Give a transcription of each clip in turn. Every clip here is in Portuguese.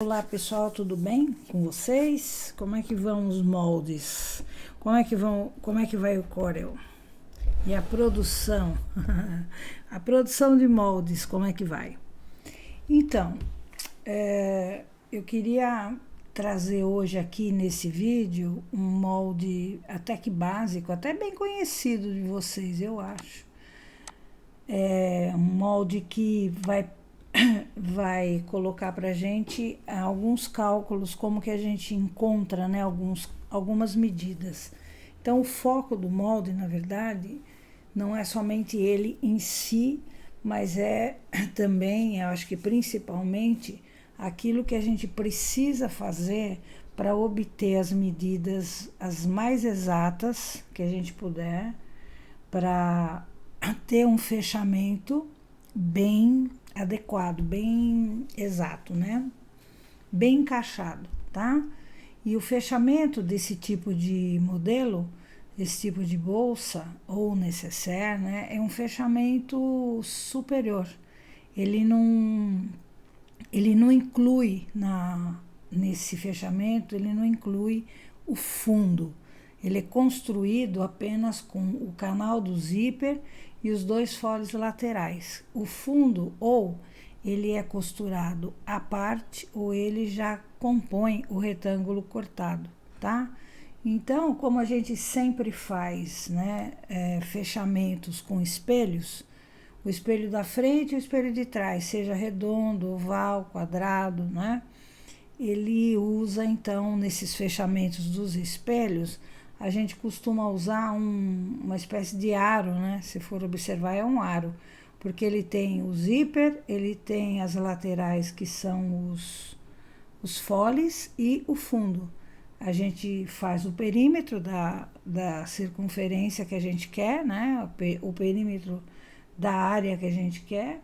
Olá pessoal, tudo bem com vocês? Como é que vão os moldes? Como é que vai o Corel? E a produção? A produção de moldes, como é que vai? Então, eu queria trazer hoje aqui nesse vídeo um molde até que básico, até bem conhecido de vocês, eu acho. É um molde que vai colocar para a gente alguns cálculos, como que a gente encontra, né, algumas medidas. Então, o foco do molde, na verdade, não é somente ele em si, mas é também, eu acho que principalmente, aquilo que a gente precisa fazer para obter as medidas as mais exatas que a gente puder, para ter um fechamento bem adequado, bem exato, né? Bem encaixado, tá? E o fechamento desse tipo de modelo, esse tipo de bolsa ou necessaire, né, é um fechamento superior. Ele não inclui nesse fechamento, ele não inclui o fundo. Ele é construído apenas com o canal do zíper e os dois folhos laterais. O fundo, ou ele é costurado à parte, ou ele já compõe o retângulo cortado, tá? Então, como a gente sempre faz, né, fechamentos com espelhos, o espelho da frente e o espelho de trás, seja redondo, oval, quadrado, né? Ele usa, então, nesses fechamentos dos espelhos, a gente costuma usar uma espécie de aro, né? Se for observar, é um aro, porque ele tem o zíper, ele tem as laterais, que são os foles, e o fundo. A gente faz o perímetro da circunferência que a gente quer, né? O perímetro da área que a gente quer,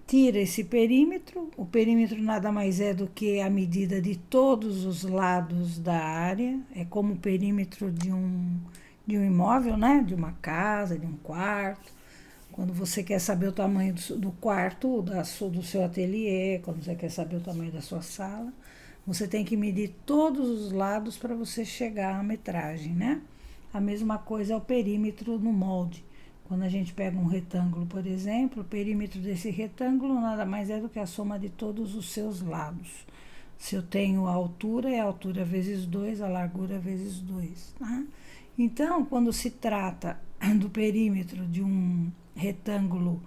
tira esse perímetro. O perímetro nada mais é do que a medida de todos os lados da área, é como o perímetro de um imóvel, né? De uma casa, de um quarto. Quando você quer saber o tamanho do quarto, do seu ateliê, quando você quer saber o tamanho da sua sala, você tem que medir todos os lados para você chegar à metragem, né? A mesma coisa é o perímetro no molde. Quando a gente pega um retângulo, por exemplo, o perímetro desse retângulo nada mais é do que a soma de todos os seus lados. Se eu tenho a altura, é a altura vezes 2, a largura vezes 2. Tá? Então, quando se trata do perímetro de um retângulo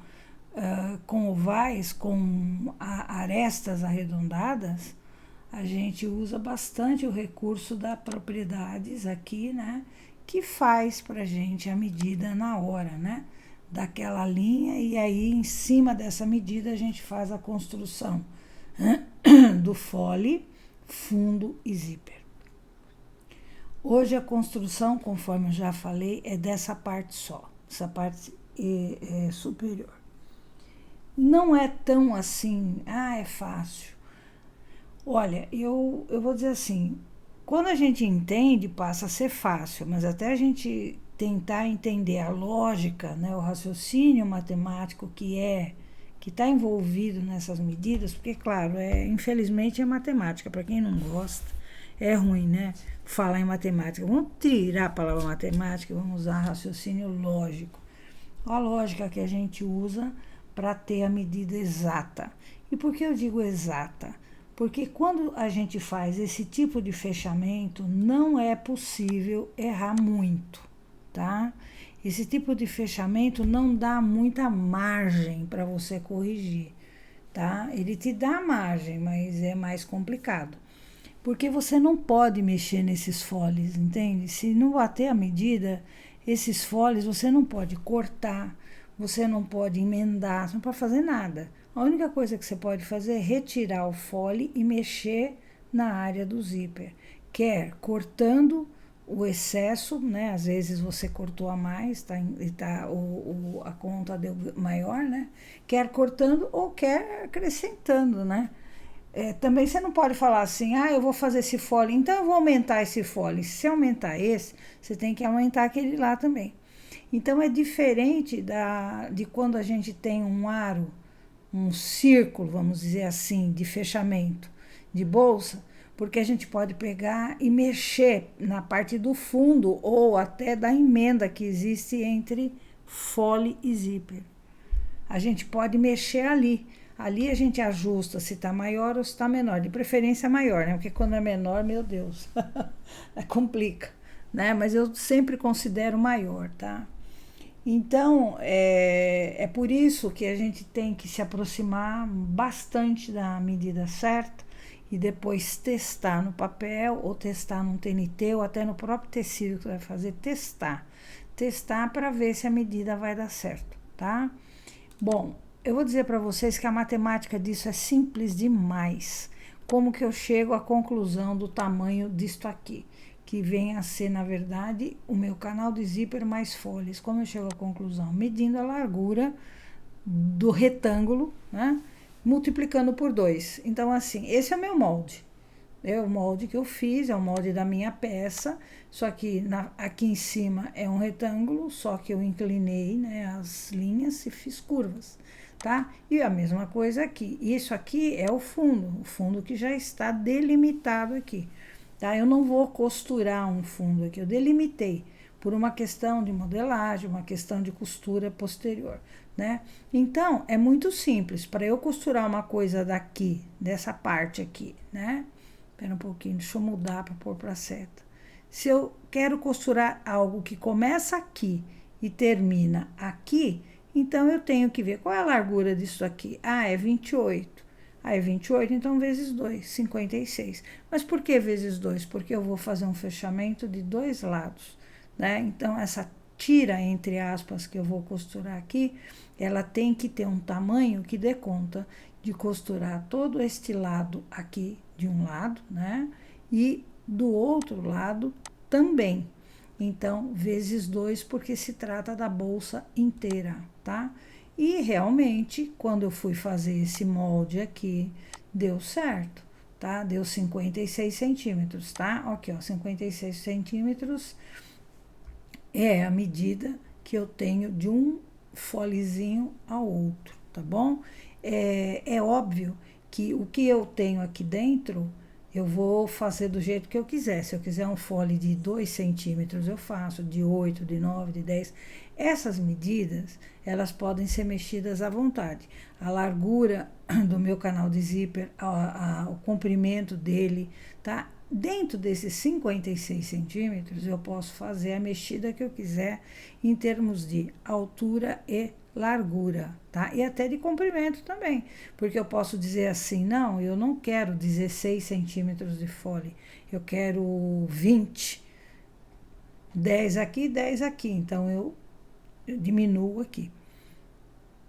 com ovais, com arestas arredondadas, a gente usa bastante o recurso da propriedades aqui, né? Que faz pra gente a medida na hora, né? Daquela linha, e aí em cima dessa medida a gente faz a construção do fole, fundo e zíper. Hoje a construção, conforme eu já falei, é dessa parte só, essa parte superior. Não é tão assim, é fácil. Olha, eu vou dizer assim, quando a gente entende, passa a ser fácil, mas até a gente tentar entender a lógica, né, o raciocínio matemático que está envolvido nessas medidas, porque, claro, infelizmente é matemática, para quem não gosta, é ruim, né, falar em matemática. Vamos tirar a palavra matemática, vamos usar raciocínio lógico. A lógica que a gente usa para ter a medida exata. E por que eu digo exata? Porque quando a gente faz esse tipo de fechamento, não é possível errar muito, tá? Esse tipo de fechamento não dá muita margem para você corrigir, tá? Ele te dá margem, mas é mais complicado. Porque você não pode mexer nesses foles, entende? Se não bater a medida, esses foles você não pode cortar, você não pode emendar, você não pode fazer nada. A única coisa que você pode fazer é retirar o fole e mexer na área do zíper. Quer cortando o excesso, né? Às vezes você cortou a mais, a conta deu maior, né? Quer cortando ou quer acrescentando, né? Também você não pode falar assim, eu vou fazer esse fole, então eu vou aumentar esse fole. Se aumentar esse, você tem que aumentar aquele lá também. Então é diferente de quando a gente tem um aro, um círculo, vamos dizer assim, de fechamento, de bolsa, porque a gente pode pegar e mexer na parte do fundo ou até da emenda que existe entre fole e zíper. A gente pode mexer ali. Ali a gente ajusta se está maior ou se está menor. De preferência maior, né? Porque quando é menor, meu Deus, complica, né? Mas eu sempre considero maior, tá? Então, é por isso que a gente tem que se aproximar bastante da medida certa e depois testar no papel ou testar num TNT ou até no próprio tecido que você vai fazer, testar. Testar para ver se a medida vai dar certo, tá? Bom, eu vou dizer para vocês que a matemática disso é simples demais. Como que eu chego à conclusão do tamanho disto aqui? Que vem a ser, na verdade, o meu canal de zíper mais folhas. Como eu chego à conclusão? Medindo a largura do retângulo, né? Multiplicando por 2. Então, assim, esse é o meu molde. É o molde que eu fiz, é o molde da minha peça, só que aqui em cima é um retângulo, só que eu inclinei, né, as linhas e fiz curvas, tá? E a mesma coisa aqui. Isso aqui é o fundo que já está delimitado aqui, tá? Eu não vou costurar um fundo aqui, eu delimitei por uma questão de modelagem, uma questão de costura posterior, né? Então, é muito simples. Para eu costurar uma coisa daqui, dessa parte aqui, né? Espera um pouquinho, deixa eu mudar para pôr para a seta. Se eu quero costurar algo que começa aqui e termina aqui, então eu tenho que ver qual é a largura disso aqui. Ah, é 28. Ah, é 28, então vezes 2, 56. Mas por que vezes 2? Porque eu vou fazer um fechamento de dois lados, né? Então, essa tira, entre aspas, que eu vou costurar aqui, ela tem que ter um tamanho que dê conta de costurar todo este lado aqui de um lado, né? E do outro lado também. Então, vezes 2, porque se trata da bolsa inteira, tá? E realmente, quando eu fui fazer esse molde aqui, deu certo, tá? Deu 56 centímetros, tá? Aqui, ó, 56 centímetros é a medida que eu tenho de um folezinho ao outro, tá bom? É óbvio que o que eu tenho aqui dentro, eu vou fazer do jeito que eu quiser. Se eu quiser um fole de 2 centímetros, eu faço, de 8, de 9, de 10. Essas medidas, elas podem ser mexidas à vontade. A largura do meu canal de zíper, o comprimento dele, tá? Dentro desses 56 centímetros, eu posso fazer a mexida que eu quiser em termos de altura e largura, tá? E até de comprimento também, porque eu posso dizer assim, não, eu não quero 16 centímetros de fole, eu quero 20, 10 aqui, 10 aqui, então eu diminuo aqui.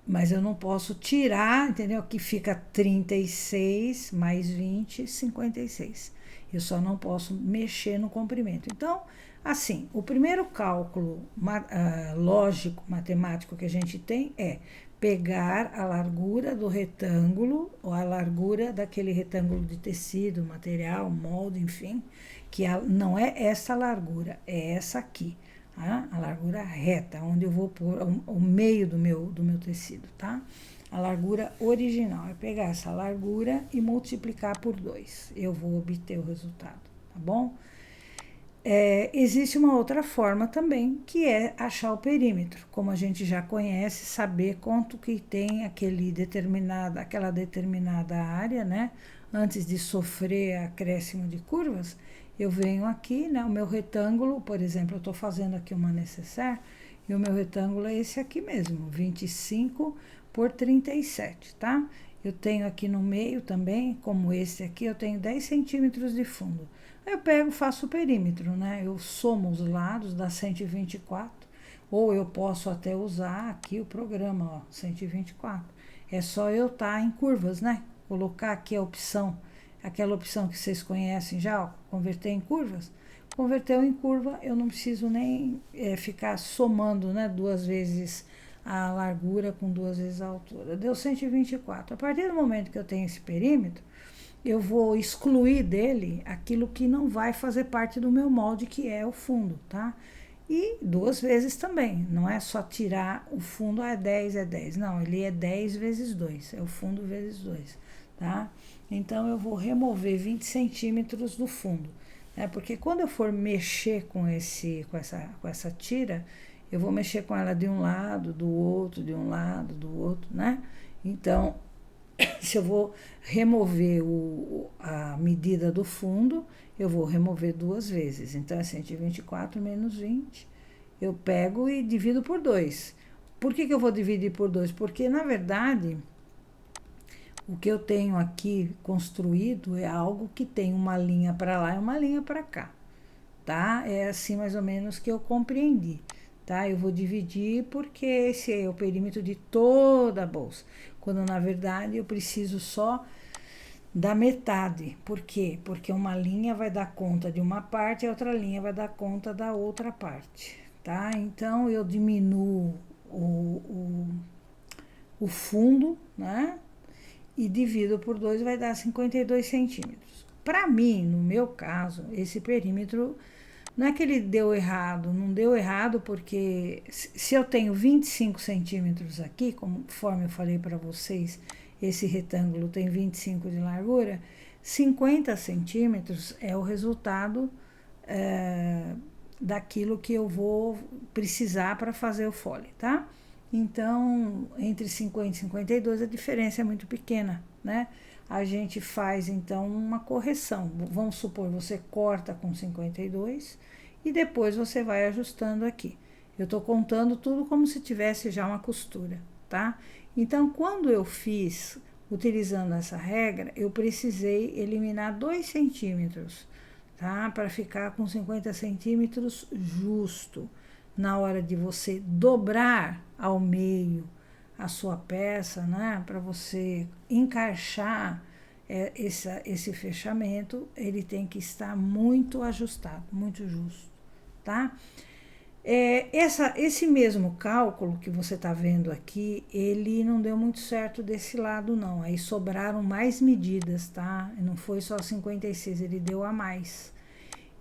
Mas eu não posso tirar, entendeu? Que fica 36 mais 20, 56. Eu só não posso mexer no comprimento. Então, assim, o primeiro cálculo lógico, matemático que a gente tem é pegar a largura do retângulo, ou a largura daquele retângulo de tecido, material, molde, enfim, que não é essa largura, é essa aqui. A largura reta, onde eu vou pôr o meio do meu tecido, tá? A largura original é pegar essa largura e multiplicar por 2. Eu vou obter o resultado, tá bom? Existe uma outra forma também, que é achar o perímetro. Como a gente já conhece, saber quanto que tem aquela determinada área, né? Antes de sofrer acréscimo de curvas, eu venho aqui, né? O meu retângulo, por exemplo, eu estou fazendo aqui uma necessaire, e o meu retângulo é esse aqui mesmo, 25 por 37, tá? Eu tenho aqui no meio também, como esse aqui, eu tenho 10 centímetros de fundo. Aí eu pego, faço o perímetro, né? Eu somo os lados, dá 124, ou eu posso até usar aqui o programa, ó, 124. É só eu estar em curvas, né? Colocar aqui a opção, aquela opção que vocês conhecem já, ó, converter em curvas. Converteu em curva, eu não preciso nem ficar somando, né? 2 vezes a largura com 2 vezes a altura. Deu 124. A partir do momento que eu tenho esse perímetro, eu vou excluir dele aquilo que não vai fazer parte do meu molde, que é o fundo, tá? E 2 vezes também, não é só tirar o fundo, é 10, não, ele é 10 vezes 2, é o fundo vezes 2, tá? Então, eu vou remover 20 centímetros do fundo, né? Porque quando eu for mexer com essa tira, eu vou mexer com ela de um lado, do outro, de um lado, do outro, né? Então, se eu vou remover a medida do fundo, eu vou remover 2 vezes. Então, é 124 menos 20. Eu pego e divido por 2. Por que eu vou dividir por 2? Porque, na verdade, o que eu tenho aqui construído é algo que tem uma linha para lá e uma linha para cá, tá? É assim mais ou menos que eu compreendi, tá? Eu vou dividir porque esse é o perímetro de toda a bolsa, quando na verdade eu preciso só da metade. Por quê? Porque uma linha vai dar conta de uma parte e a outra linha vai dar conta da outra parte, tá? Então eu diminuo o fundo, né? E divido por 2 vai dar 52 centímetros. Para mim, no meu caso, esse perímetro não é que ele deu errado, não deu errado porque se eu tenho 25 centímetros aqui, conforme eu falei para vocês, esse retângulo tem 25 de largura, 50 centímetros é o resultado daquilo que eu vou precisar para fazer o fole, tá? Então, entre 50 e 52, a diferença é muito pequena, né? A gente faz, então, uma correção. Vamos supor, você corta com 52 e depois você vai ajustando aqui. Eu tô contando tudo como se tivesse já uma costura, tá? Então, quando eu fiz, utilizando essa regra, eu precisei eliminar 2 centímetros, tá? Para ficar com 50 centímetros justo. Na hora de você dobrar ao meio a sua peça, né, para você encaixar esse fechamento, ele tem que estar muito ajustado, muito justo, tá? Esse mesmo cálculo que você está vendo aqui, ele não deu muito certo desse lado não, aí sobraram mais medidas, tá? Não foi só 56, ele deu a mais.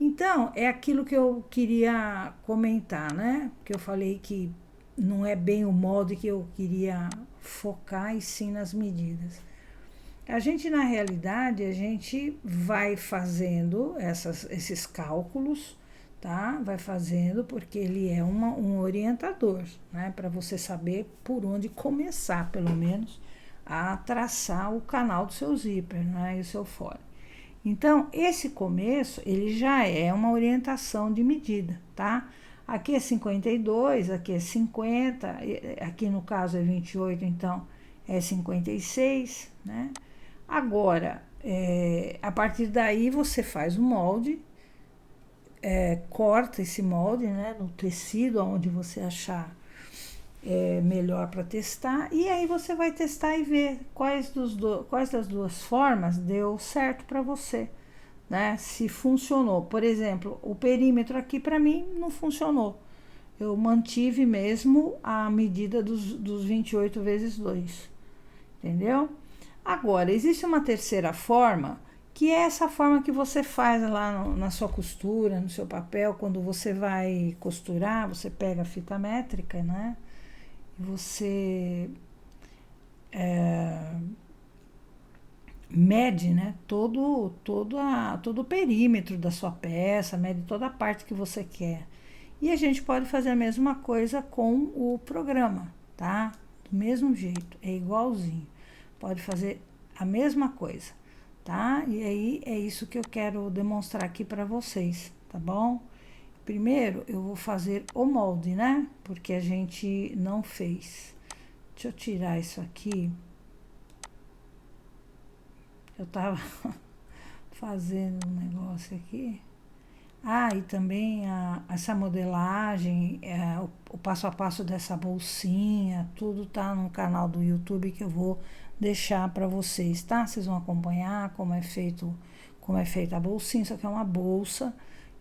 Então, é aquilo que eu queria comentar, né? Que eu falei que não é bem o molde que eu queria focar, e sim nas medidas. A gente, na realidade, a gente vai fazendo esses cálculos, tá? Vai fazendo porque ele é um orientador, né? Para você saber por onde começar, pelo menos, a traçar o canal do seu zíper, né? E o seu fole. Então, esse começo, ele já é uma orientação de medida, tá? Aqui é 52, aqui é 50, aqui no caso é 28, então é 56, né? Agora, a partir daí você faz o molde, corta esse molde, né, no tecido, onde você achar melhor para testar, e aí você vai testar e ver quais das duas formas deu certo para você, né? Se funcionou. Por exemplo, o perímetro aqui para mim não funcionou. Eu mantive mesmo a medida dos 28 vezes 2, entendeu? Agora, existe uma terceira forma, que é essa forma que você faz lá na sua costura, no seu papel, quando você vai costurar, você pega a fita métrica, né? Você mede, né, todo o perímetro da sua peça, mede toda a parte que você quer. E a gente pode fazer a mesma coisa com o programa, tá? Do mesmo jeito, é igualzinho. Pode fazer a mesma coisa, tá? E aí é isso que eu quero demonstrar aqui para vocês, tá bom? Primeiro eu vou fazer o molde, né? Porque a gente não fez. Deixa eu tirar isso aqui. Eu tava fazendo um negócio aqui. E também essa modelagem, o passo a passo dessa bolsinha, tudo tá no canal do YouTube que eu vou deixar para vocês, tá? Vocês vão acompanhar como é feita a bolsinha. Isso aqui é uma bolsa.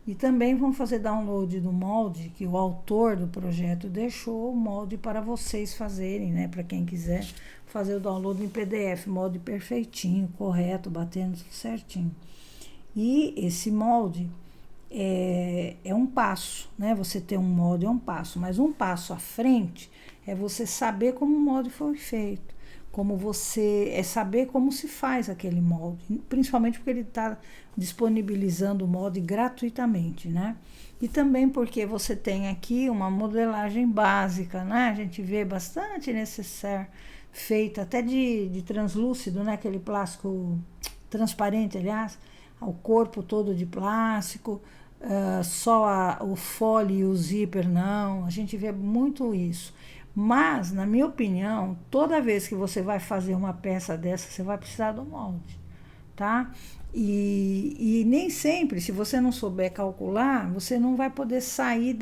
E também vão fazer download do molde, que o autor do projeto deixou o molde para vocês fazerem, né? Para quem quiser fazer o download em PDF, molde perfeitinho, correto, batendo tudo certinho. E esse molde é um passo, né? Você ter um molde é um passo, mas um passo à frente é você saber como o molde foi feito. como você saber como se faz aquele molde, principalmente porque ele está disponibilizando o molde gratuitamente, né? E também porque você tem aqui uma modelagem básica, né? A gente vê bastante necessaire feita até de translúcido, né? Aquele plástico transparente, aliás, o corpo todo de plástico, só o fole e o zíper não, a gente vê muito isso. Mas, na minha opinião, toda vez que você vai fazer uma peça dessa, você vai precisar do molde, tá? E nem sempre, se você não souber calcular, você não vai poder sair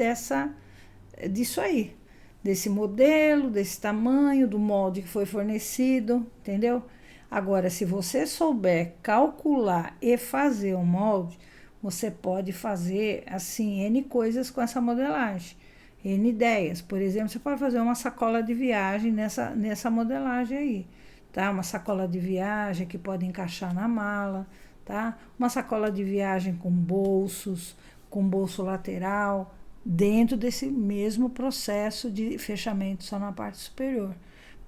disso aí, desse modelo, desse tamanho, do molde que foi fornecido, entendeu? Agora, se você souber calcular e fazer o molde, você pode fazer, assim, N coisas com essa modelagem. N ideias. Por exemplo, você pode fazer uma sacola de viagem nessa modelagem aí, tá? Uma sacola de viagem que pode encaixar na mala, tá? Uma sacola de viagem com bolsos, com bolso lateral, dentro desse mesmo processo de fechamento só na parte superior.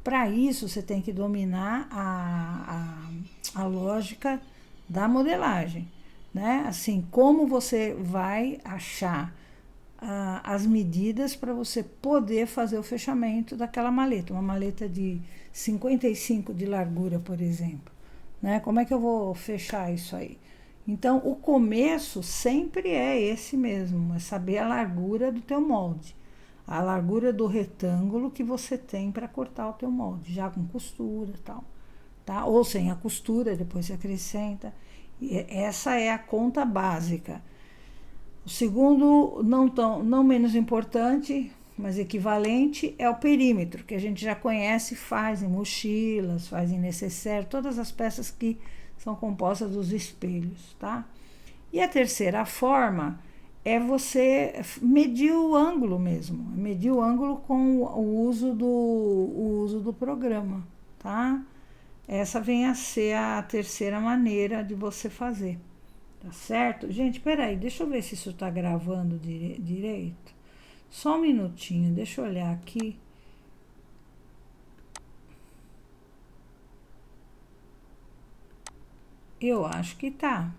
Para isso, você tem que dominar a lógica da modelagem, né? Assim, como você vai achar as medidas para você poder fazer o fechamento daquela maleta, uma maleta de 55 de largura, por exemplo, né? Como é que eu vou fechar isso aí? Então, o começo sempre é esse mesmo, é saber a largura do teu molde, a largura do retângulo que você tem para cortar o teu molde, já com costura e tal, tá? Ou sem a costura, depois você acrescenta. E essa é a conta básica. O segundo, não menos importante, mas equivalente, é o perímetro, que a gente já conhece, faz em mochilas, faz em necessaire, todas as peças que são compostas dos espelhos, tá? E a terceira forma é você medir o ângulo mesmo, medir o ângulo com o uso do programa, tá? Essa vem a ser a terceira maneira de você fazer. Tá certo? Gente, peraí, deixa eu ver se isso tá gravando direito. Só um minutinho, deixa eu olhar aqui. Eu acho que tá.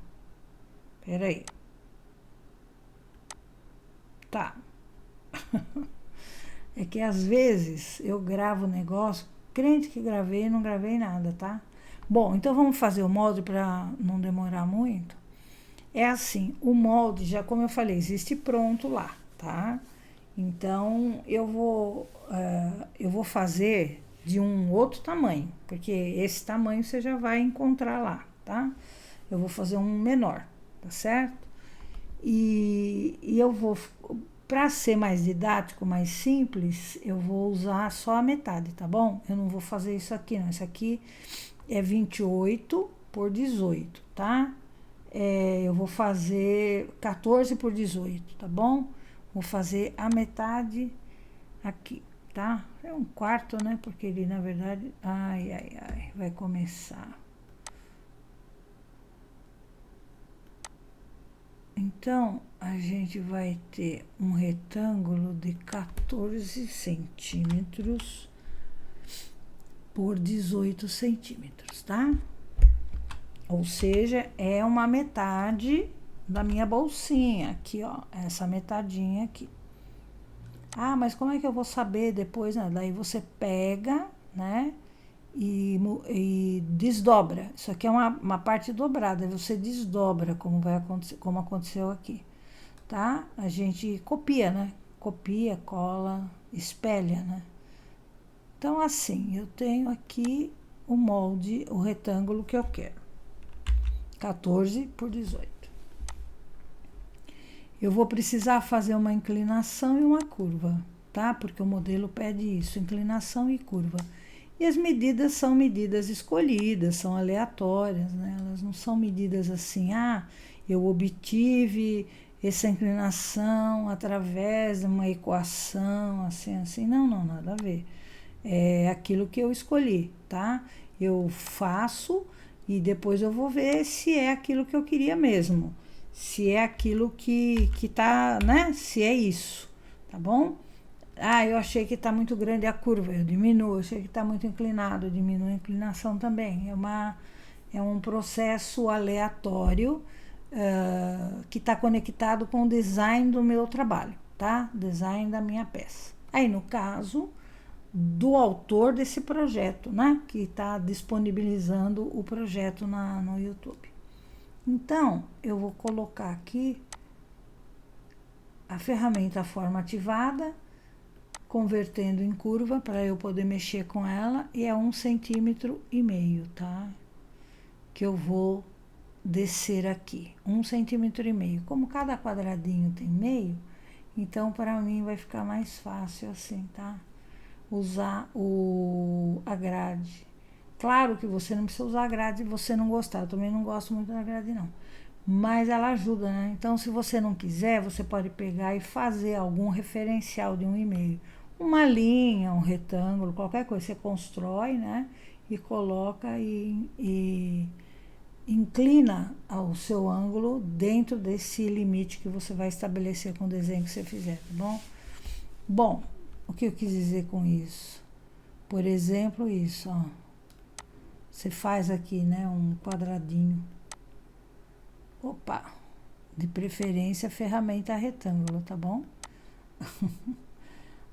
Peraí. Tá. É que às vezes eu gravo o negócio, crente que gravei e não gravei nada, tá? Bom, então vamos fazer o molde para não demorar muito. É assim, o molde, já como eu falei, existe pronto lá, tá? Então, eu vou fazer de um outro tamanho, porque esse tamanho você já vai encontrar lá, tá? Eu vou fazer um menor, tá certo? E eu vou, para ser mais didático, mais simples, eu vou usar só a metade, tá bom? Eu não vou fazer isso aqui, não. Isso aqui é 28 por 18, tá? Eu vou fazer 14 por 18, tá bom? Vou fazer a metade aqui, tá? É um quarto, né? Porque ele, na verdade... Ai, vai começar. Então, a gente vai ter um retângulo de 14 centímetros por 18 centímetros, tá? Ou seja, é uma metade da minha bolsinha, aqui, ó, essa metadinha aqui. Ah, mas como é que eu vou saber depois, né? Daí você pega, né, e desdobra. Isso aqui é uma parte dobrada, você desdobra, como vai acontecer, como aconteceu aqui, tá? A gente copia, né? Copia, cola, espelha, né? Então, assim, eu tenho aqui o molde, o retângulo que eu quero. 14 por 18. Eu vou precisar fazer uma inclinação e uma curva, tá? Porque o modelo pede isso, inclinação e curva. E as medidas são medidas escolhidas, são aleatórias, né? Elas não são medidas assim, eu obtive essa inclinação através de uma equação, assim. Não, nada a ver. É aquilo que eu escolhi, tá? Eu faço e depois eu vou ver se é aquilo que eu queria mesmo. Se é aquilo que tá, né? Se é isso, tá bom? Ah, eu achei que está muito grande a curva, eu diminuo. Eu achei que está muito inclinado, eu diminuo a inclinação também. É um processo aleatório que está conectado com o design do meu trabalho, tá? Design da minha peça. Aí, no caso do autor desse projeto, né? Que está disponibilizando o projeto no YouTube. Então, eu vou colocar aqui a ferramenta forma ativada, convertendo em curva para eu poder mexer com ela, e é 1,5 centímetros, tá? Que eu vou descer aqui, 1,5 centímetros. Como cada quadradinho tem meio, então para mim vai ficar mais fácil assim, tá? Usar a grade. Claro que você não precisa usar a grade se você não gostar, eu também não gosto muito da grade não. Mas ela ajuda, né? Então, se você não quiser, você pode pegar e fazer algum referencial de 1,5. Uma linha, um retângulo, qualquer coisa. Você constrói, né? E coloca e inclina o seu ângulo dentro desse limite que você vai estabelecer com o desenho que você fizer, tá bom? Bom, o que eu quis dizer com isso? Por exemplo, isso, ó. Você faz aqui, né? Um quadradinho. Opa, de preferência ferramenta retângulo, tá bom?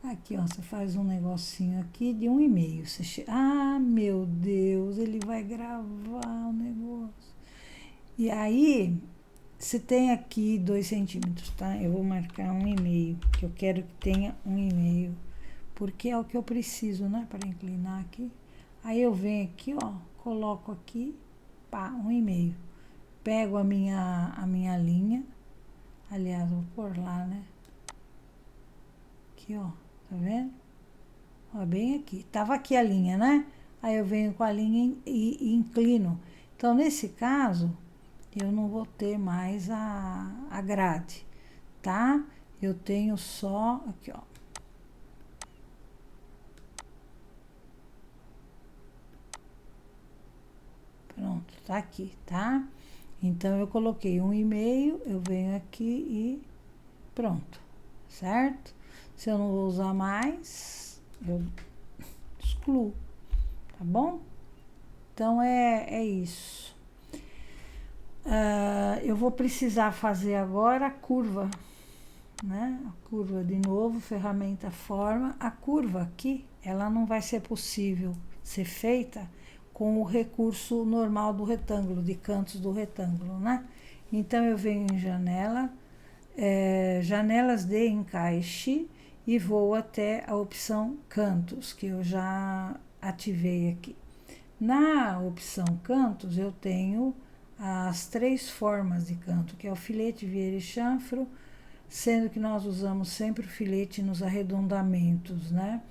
Aqui, ó, você faz um negocinho aqui de 1,5. Ah, meu Deus, ele vai gravar o negócio. E aí, você tem aqui 2 centímetros, tá? Eu vou marcar 1,5, que eu quero que tenha 1,5, porque é o que eu preciso, né? Para inclinar aqui. Aí eu venho aqui, ó, coloco aqui, pá, 1,5. Pego a minha linha, aliás, vou pôr lá, né? Aqui, ó, tá vendo? Ó, bem aqui. Tava aqui a linha, né? Aí eu venho com a linha e inclino. Então, nesse caso, eu não vou ter mais a grade, tá? Eu tenho só, aqui, ó. Pronto, tá aqui, tá? Então, eu coloquei 1,5, eu venho aqui e pronto, certo? Se eu não vou usar mais, eu excluo, tá bom? Então, é isso. Eu vou precisar fazer agora a curva, né? A curva de novo, ferramenta forma. A curva aqui, ela não vai ser possível ser feita com o recurso normal do retângulo, de cantos do retângulo, né? Então, eu venho em janela, janelas de encaixe e vou até a opção cantos, que eu já ativei aqui. Na opção cantos, eu tenho as 3 formas de canto, que é o filete, vieira e chanfro, sendo que nós usamos sempre o filete nos arredondamentos, né?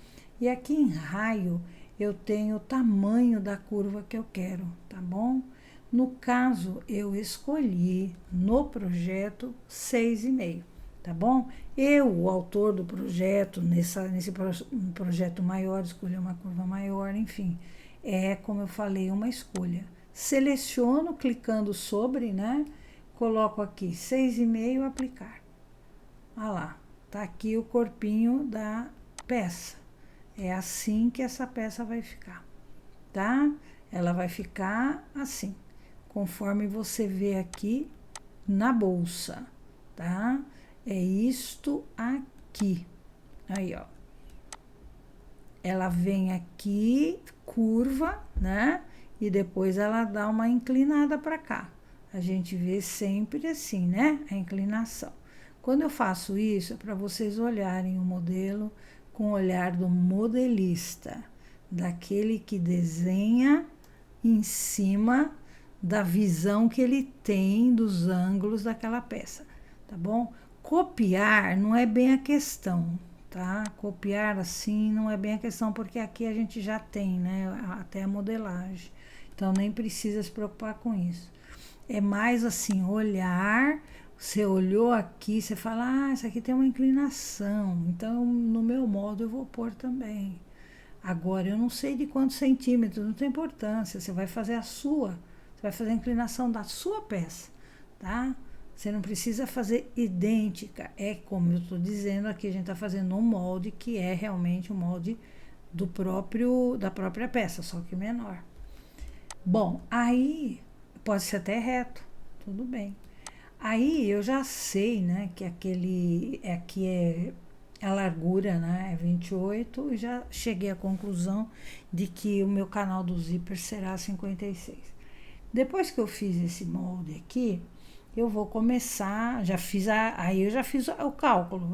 E aqui em raio, eu tenho o tamanho da curva que eu quero, tá bom? No caso, eu escolhi no projeto 6,5, tá bom? Eu, o autor do projeto, nesse projeto maior, escolhi uma curva maior, enfim. É, como eu falei, uma escolha. Seleciono, clicando sobre, né? Coloco aqui 6,5, aplicar. Olha lá, tá aqui o corpinho da peça. É assim que essa peça vai ficar, tá? Ela vai ficar assim, conforme você vê aqui na bolsa, tá? É isto aqui. Aí, ó. Ela vem aqui, curva, né? E depois ela dá uma inclinada para cá. A gente vê sempre assim, né? A inclinação. Quando eu faço isso, é para vocês olharem o modelo com o olhar do modelista, daquele que desenha em cima da visão que ele tem dos ângulos daquela peça, tá bom? Copiar não é bem a questão, tá? Copiar assim não é bem a questão, porque aqui a gente já tem, né? Até a modelagem. Então, nem precisa se preocupar com isso. É mais assim, olhar, você olhou aqui, você fala, isso aqui tem uma inclinação, então no meu modo eu vou pôr também. Agora, eu não sei de quantos centímetros, não tem importância, você vai fazer a inclinação da sua peça, tá? Você não precisa fazer idêntica. É como eu estou dizendo aqui, a gente está fazendo um molde que é realmente um molde da própria peça, só que menor. Bom, aí pode ser até reto, tudo bem. Aí eu já sei, né, que aqui é a largura, né, é 28, e já cheguei à conclusão de que o meu canal do zíper será 56. Depois que eu fiz esse molde aqui, eu vou começar, aí eu já fiz o cálculo.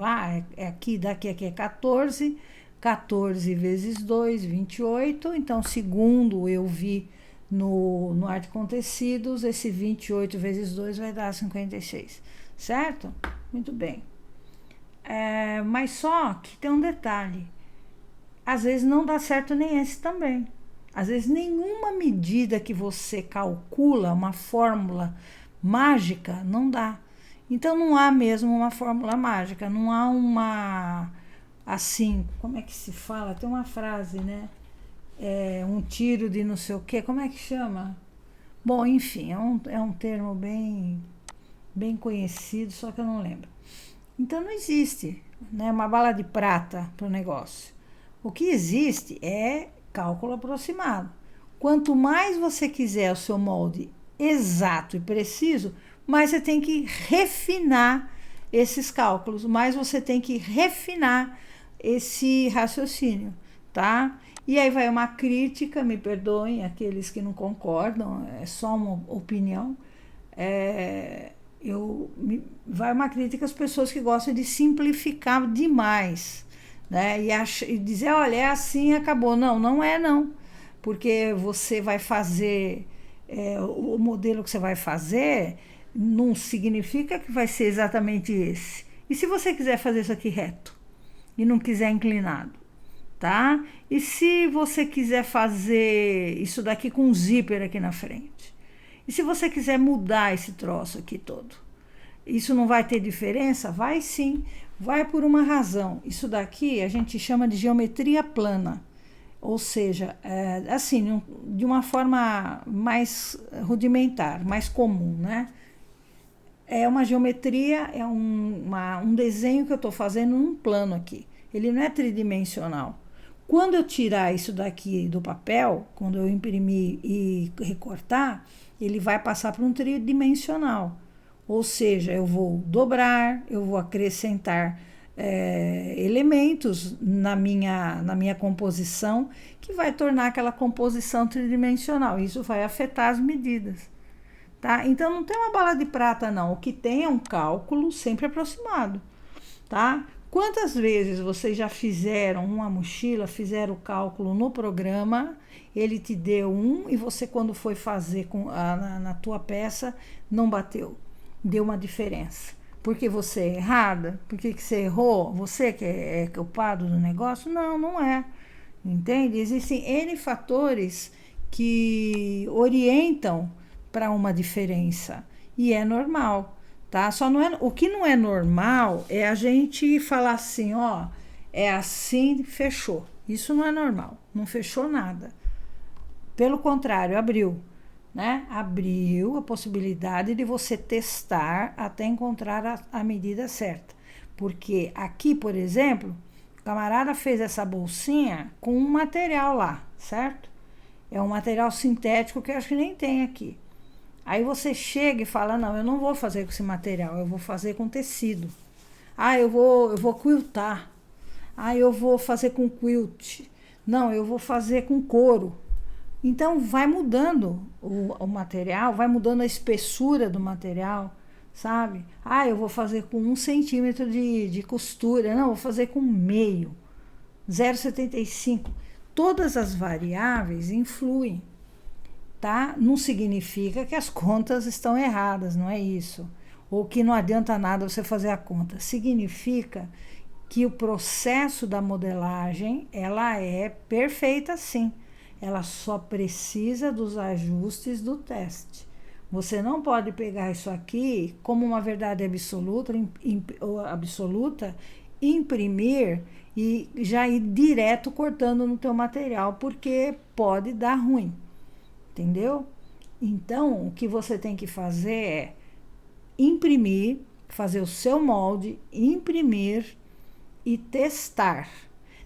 Daqui é 14, 14 vezes 2, 28. Então, segundo eu vi no Arte com Tecidos, esse 28 vezes 2 vai dar 56, certo? Muito bem. Mas só que tem um detalhe. Às vezes não dá certo nem esse também. Às vezes nenhuma medida que você calcula, uma fórmula mágica, não dá. Então não há mesmo uma fórmula mágica, não há uma, assim, como é que se fala? Tem uma frase, né? Um tiro de não sei o quê, como é que chama? Bom, enfim, é um termo bem conhecido, só que eu não lembro. Então não existe, né, uma bala de prata para o negócio. O que existe é cálculo aproximado. Quanto mais você quiser o seu molde exato e preciso, mais você tem que refinar esses cálculos, mais você tem que refinar esse raciocínio, tá? E aí vai uma crítica, me perdoem aqueles que não concordam, é só uma opinião. Vai uma crítica às pessoas que gostam de simplificar demais, né? E dizer, olha, é assim, acabou. Não, não é não. Porque você vai fazer, o modelo que você vai fazer não significa que vai ser exatamente esse. E se você quiser fazer isso aqui reto e não quiser inclinado, tá? E se você quiser fazer isso daqui com um zíper aqui na frente? E se você quiser mudar esse troço aqui todo? Isso não vai ter diferença? Vai sim, vai por uma razão. Isso daqui a gente chama de geometria plana, ou seja, assim, de uma forma mais rudimentar, mais comum, né? É uma geometria, é um desenho que eu estou fazendo num plano aqui. Ele não é tridimensional. Quando eu tirar isso daqui do papel, quando eu imprimir e recortar, ele vai passar para um tridimensional. Ou seja, eu vou dobrar, eu vou acrescentar elementos na minha composição, que vai tornar aquela composição tridimensional. Isso vai afetar as medidas. Tá? Então, não tem uma bala de prata, não. O que tem é um cálculo sempre aproximado. Tá? Quantas vezes vocês já fizeram uma mochila, fizeram o cálculo no programa, ele te deu e você, quando foi fazer na tua peça, não bateu? Deu uma diferença. Porque você é errada? Porque que você errou? Você que é culpado do negócio? Não, não é. Entende? Existem N fatores que orientam para uma diferença. E é normal. Tá? Só não é, o que não é normal é a gente falar assim, ó, é assim, fechou. Isso não é normal, não fechou nada. Pelo contrário, abriu, né? Abriu a possibilidade de você testar até encontrar a medida certa. Porque aqui, por exemplo, o camarada fez essa bolsinha com um material lá, certo? É um material sintético que eu acho que nem tem aqui. Aí você chega e fala, não, eu não vou fazer com esse material, eu vou fazer com tecido. Eu vou quiltar. Eu vou fazer com quilt. Não, eu vou fazer com couro. Então, vai mudando o material, vai mudando a espessura do material, sabe? Eu vou fazer com 1 centímetro de costura. Não, vou fazer com meio, 0,75. Todas as variáveis influem. Tá? Não significa que as contas estão erradas, não é isso. Ou que não adianta nada você fazer a conta. Significa que o processo da modelagem, ela é perfeita sim. Ela só precisa dos ajustes do teste. Você não pode pegar isso aqui como uma verdade absoluta, imprimir e já ir direto cortando no teu material, porque pode dar ruim. Entendeu? Então, o que você tem que fazer imprimir, fazer o seu molde, imprimir e testar.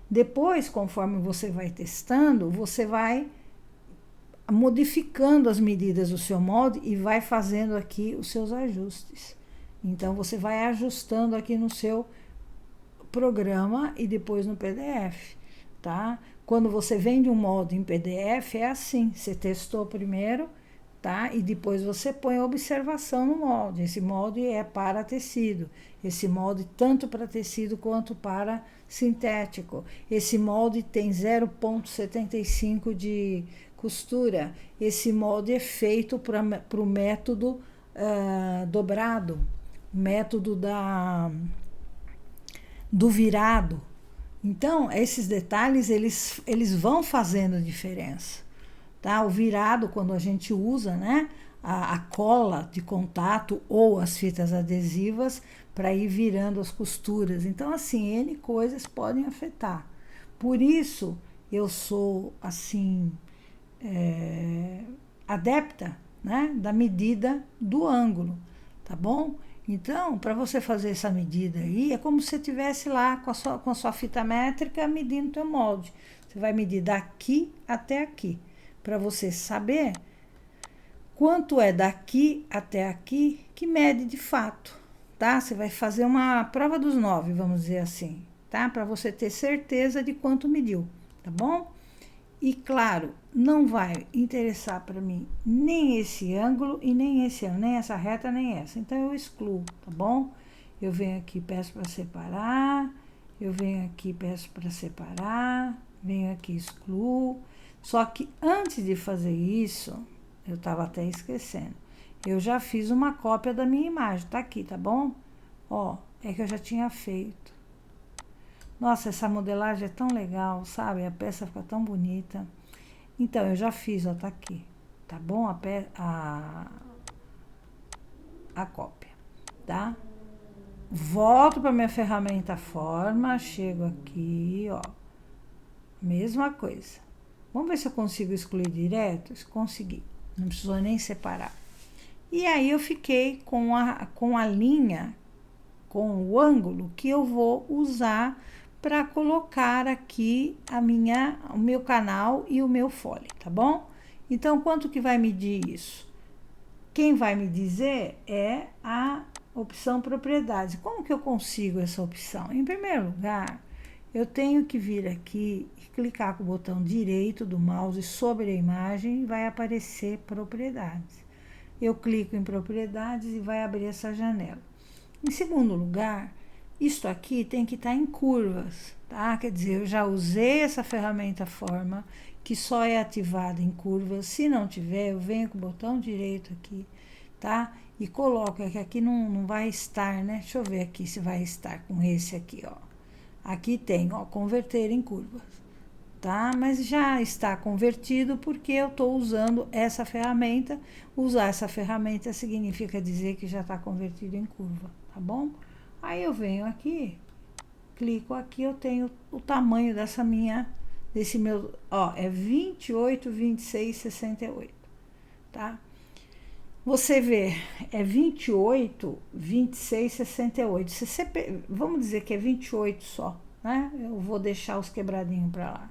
Depois, conforme você vai testando, você vai modificando as medidas do seu molde e vai fazendo aqui os seus ajustes. Então, você vai ajustando aqui no seu programa e depois no PDF, tá? Quando você vende um molde em PDF, é assim, você testou primeiro, tá? E depois você põe observação no molde. Esse molde é para tecido, esse molde tanto para tecido quanto para sintético. Esse molde tem 0,75 de costura. Esse molde é feito para o método dobrado, método do virado. Então, esses detalhes, eles vão fazendo diferença, tá? O virado, quando a gente usa, né, a cola de contato ou as fitas adesivas para ir virando as costuras. Então, assim, N coisas podem afetar. Por isso, eu sou, assim, adepta, né, da medida do ângulo, tá bom? Então, para você fazer essa medida aí, é como se você estivesse lá com a sua fita métrica medindo o teu molde. Você vai medir daqui até aqui, para você saber quanto é daqui até aqui que mede de fato, tá? Você vai fazer uma prova dos 9, vamos dizer assim, tá? Para você ter certeza de quanto mediu, tá bom? E claro, não vai interessar para mim nem esse ângulo e nem esse ângulo, nem essa reta, nem essa. Então, eu excluo, tá bom? Eu venho aqui, peço para separar, eu venho aqui, peço para separar, venho aqui, excluo. Só que antes de fazer isso, eu estava até esquecendo, eu já fiz uma cópia da minha imagem, tá aqui, tá bom? Ó, é que eu já tinha feito. Nossa, essa modelagem é tão legal, sabe? A peça fica tão bonita. Então, eu já fiz, ó, tá aqui, tá bom? A cópia, tá? Volto para minha ferramenta forma, chego aqui, ó, mesma coisa. Vamos ver se eu consigo excluir direto? Consegui, não precisou nem separar. E aí, eu fiquei com a linha, com o ângulo que eu vou usar para colocar aqui o meu canal e o meu fole, tá bom? Então, quanto que vai medir isso? Quem vai me dizer é a opção propriedades. Como que eu consigo essa opção? Em primeiro lugar, eu tenho que vir aqui e clicar com o botão direito do mouse sobre a imagem e vai aparecer propriedades. Eu clico em propriedades e vai abrir essa janela. Em segundo lugar, isto aqui tem que estar em curvas, tá? Quer dizer, eu já usei essa ferramenta forma, que só é ativada em curvas. Se não tiver, eu venho com o botão direito aqui, tá? E coloco, que aqui não vai estar, né? Deixa eu ver aqui se vai estar com esse aqui, ó. Aqui tem, ó, converter em curvas, tá? Mas já está convertido porque eu estou usando essa ferramenta. Usar essa ferramenta significa dizer que já está convertido em curva, tá bom? Aí eu venho aqui, clico aqui, eu tenho o tamanho desse meu, ó, é 28, 26, 68, tá? Você vê, é 28, 26, 68. Vamos dizer que é 28 só, né? Eu vou deixar os quebradinhos para lá.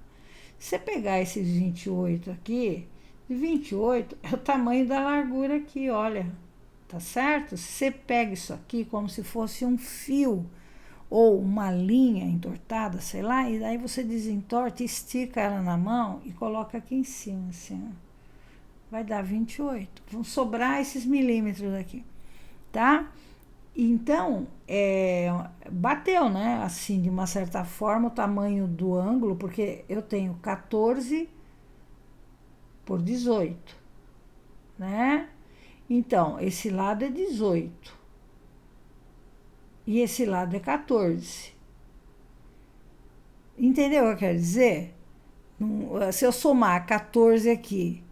Se você pegar esses 28 aqui, 28 é o tamanho da largura aqui, olha. Tá certo? Você pega isso aqui como se fosse um fio ou uma linha entortada, sei lá, e daí você desentorta, estica ela na mão e coloca aqui em cima, assim, ó. Vai dar 28. Vão sobrar esses milímetros aqui, tá? Então, bateu, né? Assim, de uma certa forma, o tamanho do ângulo, porque eu tenho 14 por 18, né? Então, esse lado é 18. E esse lado é 14. Entendeu o que eu quero dizer? Se eu somar 14 aqui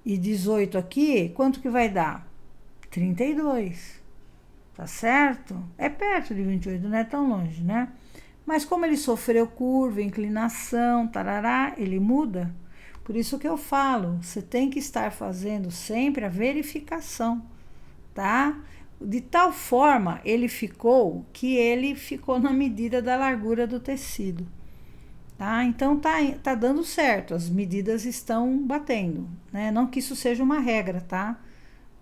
e 18 aqui, quanto que vai dar? 32. Tá certo? É perto de 28, não é tão longe, né? Mas como ele sofreu curva, inclinação, tarará, ele muda. Por isso que eu falo, você tem que estar fazendo sempre a verificação, tá? De tal forma ele ficou que ele ficou na medida da largura do tecido. Tá? Então tá dando certo, as medidas estão batendo, né? Não que isso seja uma regra, tá?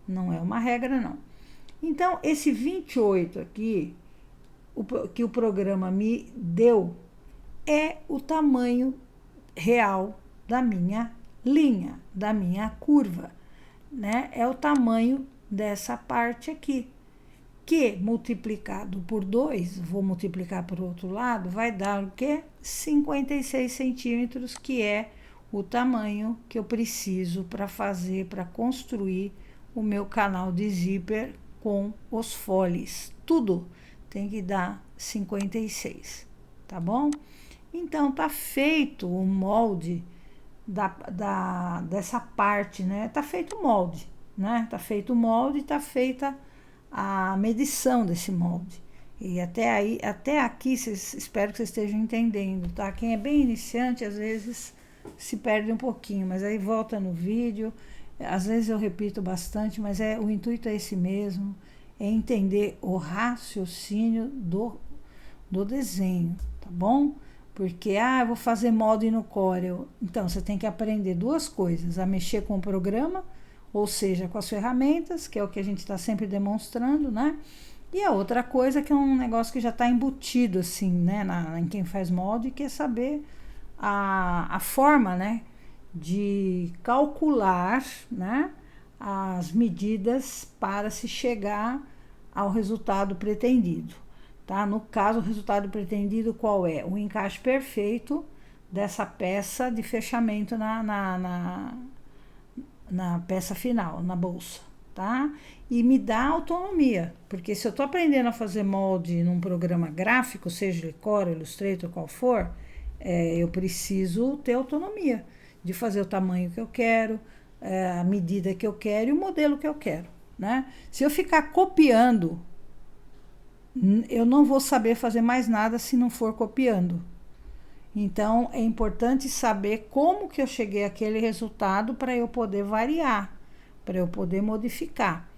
Não é uma regra, não. Então, esse 28 aqui, que o programa me deu, é o tamanho real da minha linha, da minha curva, né? É o tamanho dessa parte aqui, que multiplicado por 2, vou multiplicar para o outro lado, vai dar o quê? 56 centímetros, que é o tamanho que eu preciso para fazer, para construir o meu canal de zíper com os foles. Tudo tem que dar 56, tá bom? Então, tá feito o molde dessa parte, né? Tá feito o molde, né? Tá feito o molde, tá feita a medição desse molde. E até aqui, espero que vocês estejam entendendo, tá? Quem é bem iniciante, às vezes se perde um pouquinho, mas aí volta no vídeo. Às vezes eu repito bastante, mas o intuito é esse mesmo, é entender o raciocínio do desenho, tá bom? Porque, eu vou fazer molde no Corel. Então, você tem que aprender duas coisas, a mexer com o programa, ou seja, com as ferramentas, que é o que a gente está sempre demonstrando, né? E a outra coisa que é um negócio que já está embutido, assim, né, em quem faz molde, que é saber a forma, né, de calcular, né, as medidas para se chegar ao resultado pretendido, tá? No caso, o resultado pretendido qual é? O encaixe perfeito dessa peça de fechamento na peça final, na bolsa, tá? E me dá autonomia, porque se eu tô aprendendo a fazer molde num programa gráfico, seja ele Corel, Illustrator, qual for, eu preciso ter autonomia de fazer o tamanho que eu quero, a medida que eu quero e o modelo que eu quero, né? Se eu ficar copiando, eu não vou saber fazer mais nada se não for copiando. Então, é importante saber como que eu cheguei àquele resultado para eu poder variar, para eu poder modificar,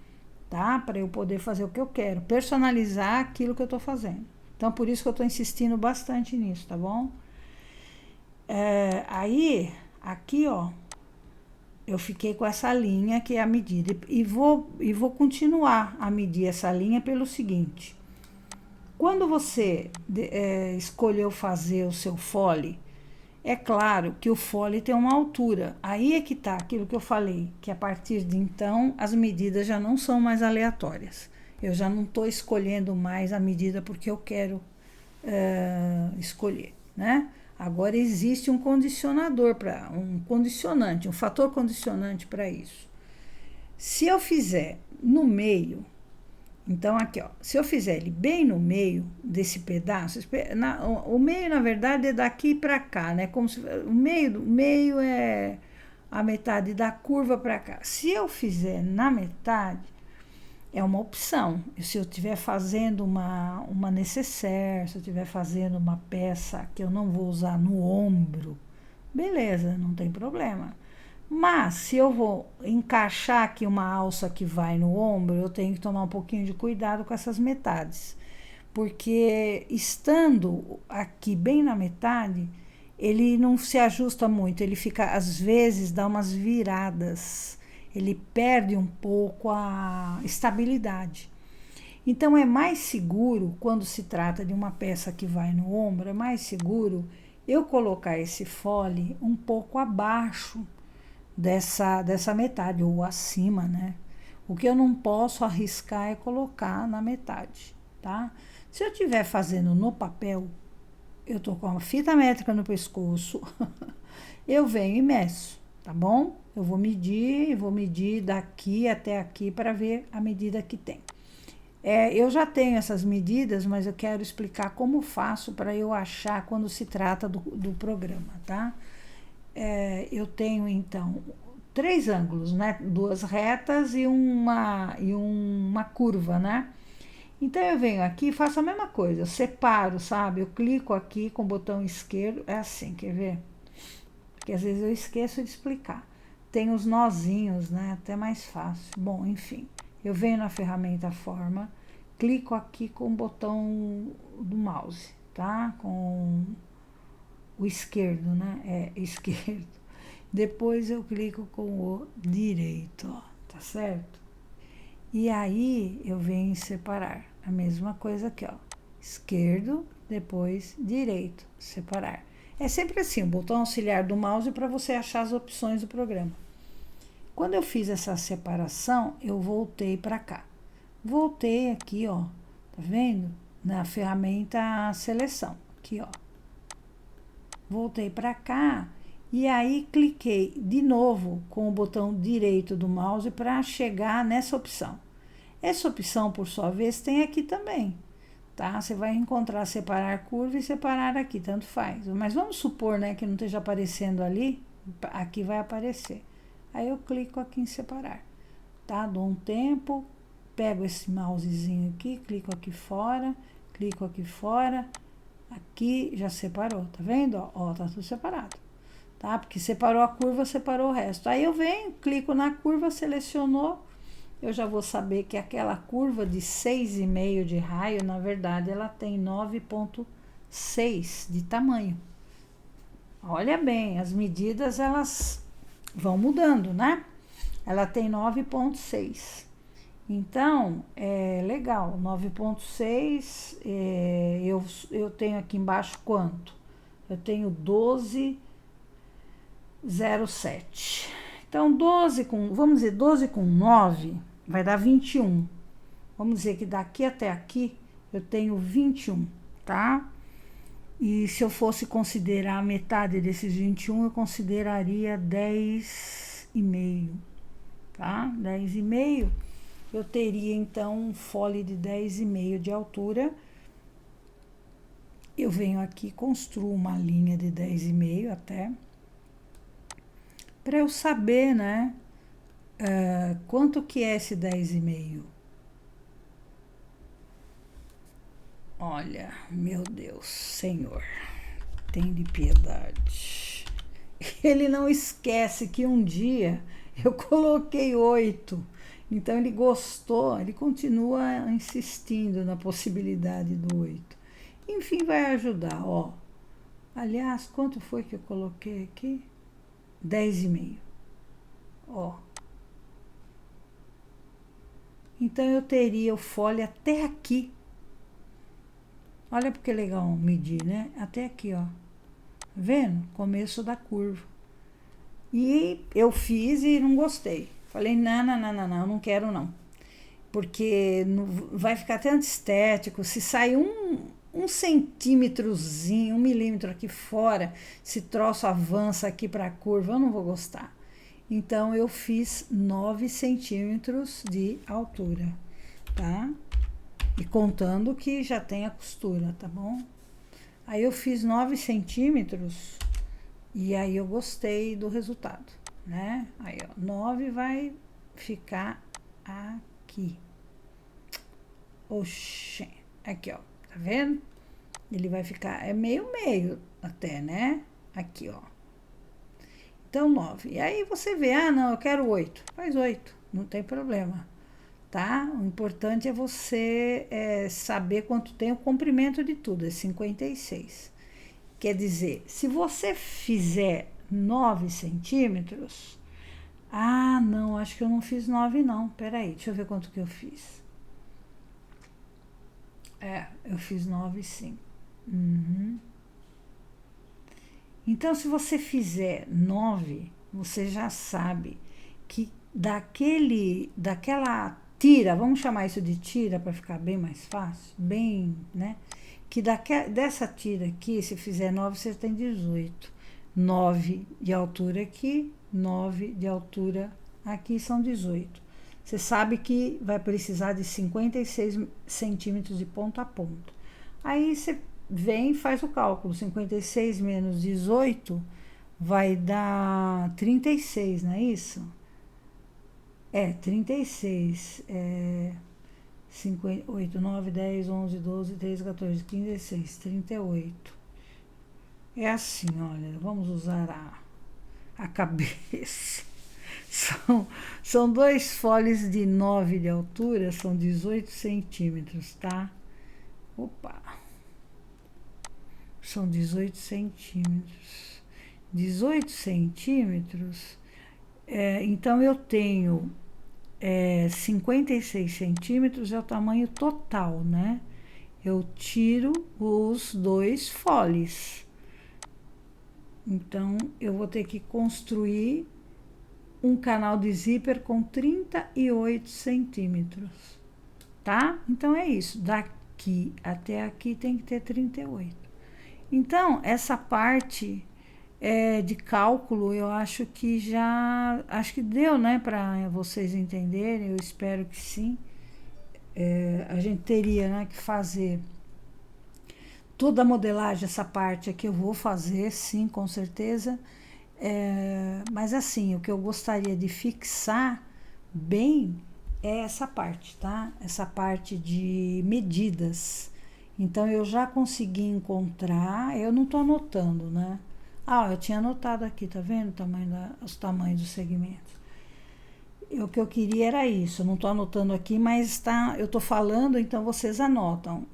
tá? Para eu poder fazer o que eu quero, personalizar aquilo que eu estou fazendo. Então, por isso que eu estou insistindo bastante nisso, tá bom? Aí, aqui, ó, eu fiquei com essa linha que é a medida. E vou continuar a medir essa linha pelo seguinte. Quando você escolheu fazer o seu fole, é claro que o fole tem uma altura. Aí é que tá aquilo que eu falei, que a partir de então as medidas já não são mais aleatórias. Eu já não estou escolhendo mais a medida porque eu quero escolher, né? Agora existe um condicionador, um fator condicionante para isso. Se eu fizer no meio, então aqui, ó, se eu fizer ele bem no meio desse pedaço, o meio na verdade é daqui para cá, né? Como se o meio é a metade da curva para cá. Se eu fizer na metade, é uma opção. Se eu estiver fazendo uma nécessaire, se eu estiver fazendo uma peça que eu não vou usar no ombro, beleza, não tem problema. Mas se eu vou encaixar aqui uma alça que vai no ombro, eu tenho que tomar um pouquinho de cuidado com essas metades. Porque estando aqui bem na metade, ele não se ajusta muito, ele fica, às vezes, dá umas viradas. Ele perde um pouco a estabilidade. Então, é mais seguro, quando se trata de uma peça que vai no ombro, é mais seguro eu colocar esse fole um pouco abaixo dessa metade, ou acima, né? O que eu não posso arriscar é colocar na metade, tá? Se eu estiver fazendo no papel, eu tô com a fita métrica no pescoço, eu venho e meço, tá bom? Eu vou medir daqui até aqui para ver a medida que tem. Eu já tenho essas medidas, mas eu quero explicar como faço para eu achar quando se trata do programa, tá? Eu tenho, então, 3 ângulos, né? 2 retas e uma curva, né? Então, eu venho aqui e faço a mesma coisa. Eu separo, sabe? Eu clico aqui com o botão esquerdo. É assim, quer ver? Porque às vezes eu esqueço de explicar. Tem os nozinhos, né? Até mais fácil. Bom, enfim. Eu venho na ferramenta forma, clico aqui com o botão do mouse, tá? Com o esquerdo, né? Esquerdo. Depois eu clico com o direito, ó, tá certo? E aí eu venho em separar. A mesma coisa aqui, ó. Esquerdo, depois direito, separar. É sempre assim, o botão auxiliar do mouse para você achar as opções do programa. Quando eu fiz essa separação, eu voltei para cá. Voltei aqui, ó, tá vendo? Na ferramenta seleção, aqui, ó. Voltei para cá e aí cliquei de novo com o botão direito do mouse para chegar nessa opção. Essa opção, por sua vez, tem aqui também, tá? Você vai encontrar separar curva e separar aqui, tanto faz. Mas vamos supor, né, que não esteja aparecendo ali, aqui vai aparecer. Aí eu clico aqui em separar, tá? Dou um tempo, pego esse mousezinho aqui, clico aqui fora, aqui já separou, tá vendo? Ó, tá tudo separado, tá? Porque separou a curva, separou o resto. Aí eu venho, clico na curva, selecionou, eu já vou saber que aquela curva de 6,5 de raio, na verdade, ela tem 9,6 de tamanho. Olha bem, as medidas, elas vão mudando, né? Ela tem 9,6. Então, é legal, 9,6, eu tenho aqui embaixo quanto? Eu tenho 12,07. Então, vamos dizer, 12 com 9 vai dar 21. Vamos dizer que daqui até aqui eu tenho 21, tá? E se eu fosse considerar a metade desses 21, eu consideraria 10,5, tá? 10,5. Eu teria, então, um fole de 10,5 de altura. Eu venho aqui, construo uma linha de 10,5 até, para eu saber, né, quanto que é esse 10,5. Olha, meu Deus, Senhor, tem de piedade. Ele não esquece que um dia eu coloquei 8. Então, ele gostou, ele continua insistindo na possibilidade do 8. Enfim, vai ajudar, ó. Aliás, quanto foi que eu coloquei aqui? 10,5. Ó. Então, eu teria o fole até aqui. Olha porque é legal medir, né? Até aqui, ó. Vendo? Começo da curva. E eu fiz e não gostei. Falei, não, não quero não. Porque vai ficar até antiestético. Se sair um centímetrozinho, 1 milímetro aqui fora, se troço avança aqui para a curva, eu não vou gostar. Então, eu fiz 9 centímetros de altura, tá? E contando que já tem a costura, tá bom? Aí eu fiz 9 centímetros e aí eu gostei do resultado, né? Aí, ó, 9 vai ficar aqui. Oxê, aqui, ó, tá vendo? Ele vai ficar, é meio até, né? Aqui, ó. Então, 9. E aí você vê, não, eu quero 8. Faz 8, não tem problema, tá? O importante é você saber quanto tem o comprimento de tudo, é 56. Quer dizer, se você fizer 9 centímetros... não, acho que eu não fiz 9 não. Peraí, deixa eu ver quanto que eu fiz. Eu fiz 9 sim. Então, se você fizer 9, você já sabe que daquela tira, vamos chamar isso de tira para ficar bem mais fácil, bem, né? Que dessa tira aqui, se fizer 9, você tem 18. 9 de altura aqui, 9 de altura aqui, são 18. Você sabe que vai precisar de 56 centímetros de ponta a ponta. Aí você vem e faz o cálculo. 56 menos 18 vai dar 36, não é isso? 36. 8, 9, 10, 11, 12, 13, 14, 15, 16, 38. É assim, olha, vamos usar a cabeça. São dois foles de 9 de altura, são 18 centímetros, tá? Opa! São 18 centímetros. 18 centímetros, então eu tenho 56 centímetros, é o tamanho total, né? Eu tiro os dois foles. Então, eu vou ter que construir um canal de zíper com 38 centímetros, tá? Então, é isso. Daqui até aqui tem que ter 38. Então, essa parte de cálculo, eu acho que acho que deu, né, para vocês entenderem, eu espero que sim. A gente teria, né, que fazer toda a modelagem, essa parte aqui eu vou fazer, sim, com certeza. Mas assim, o que eu gostaria de fixar bem é essa parte, tá? Essa parte de medidas. Então, eu já consegui encontrar, eu não tô anotando, né? Eu tinha anotado aqui, tá vendo? Os tamanhos dos segmentos. O que eu queria era isso, eu não tô anotando aqui, mas eu tô falando, então vocês anotam.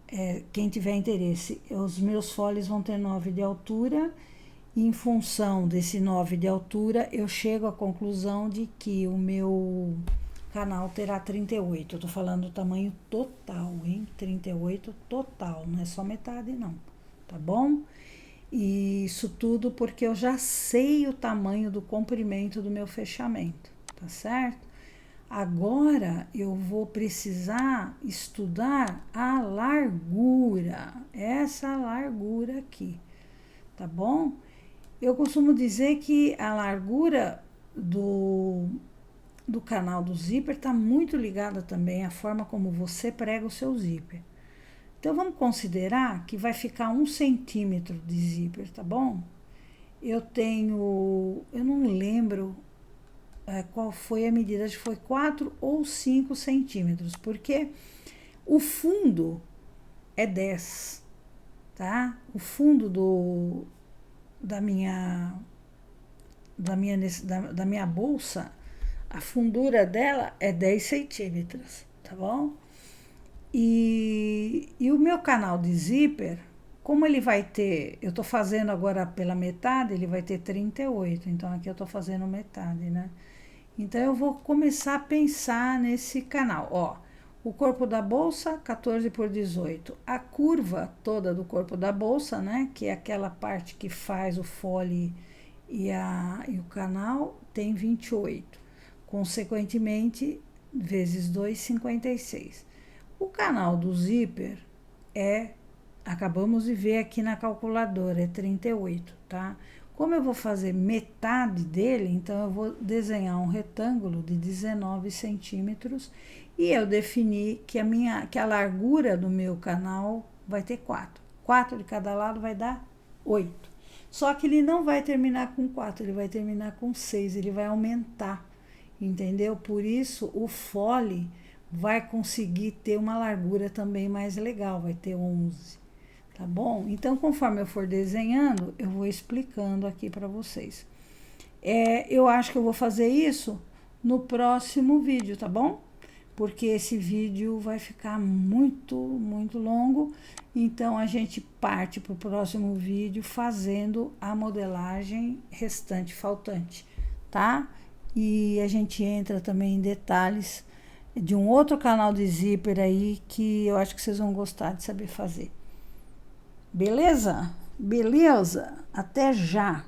Quem tiver interesse, os meus foles vão ter 9 de altura, e em função desse 9 de altura, eu chego à conclusão de que o meu canal terá 38. Eu tô falando do tamanho total, hein? 38 total, não é só metade não, tá bom? E isso tudo porque eu já sei o tamanho do comprimento do meu fechamento, tá certo? Agora eu vou precisar estudar a largura, essa largura aqui, tá bom? Eu costumo dizer que a largura do canal do zíper está muito ligada também à forma como você prega o seu zíper. Então, vamos considerar que vai ficar 1 centímetro de zíper, tá bom? Eu não lembro qual foi a medida, acho que foi 4 ou 5 centímetros, porque o fundo é 10, tá? O fundo da minha bolsa, a fundura dela é 10 centímetros, tá bom? E o meu canal de zíper, como ele vai ter, eu tô fazendo agora pela metade, ele vai ter 38, então aqui eu tô fazendo metade, né? Então, eu vou começar a pensar nesse canal. Ó, o corpo da bolsa, 14 por 18. A curva toda do corpo da bolsa, né? Que é aquela parte que faz o fole e o canal, tem 28. Consequentemente, vezes 2, 56. O canal do zíper acabamos de ver aqui na calculadora, é 38, tá? Como eu vou fazer metade dele, então eu vou desenhar um retângulo de 19 centímetros e eu defini que a largura do meu canal vai ter 4. 4 de cada lado vai dar 8. Só que ele não vai terminar com 4, ele vai terminar com 6, ele vai aumentar, entendeu? Por isso, o fole vai conseguir ter uma largura também mais legal, vai ter 11. Tá bom? Então, conforme eu for desenhando, eu vou explicando aqui para vocês. Eu acho que eu vou fazer isso no próximo vídeo, tá bom? Porque esse vídeo vai ficar muito, muito longo. Então, a gente parte para o próximo vídeo fazendo a modelagem restante, faltante, tá? E a gente entra também em detalhes de um outro canal de zíper aí que eu acho que vocês vão gostar de saber fazer. Beleza? Beleza? Até já!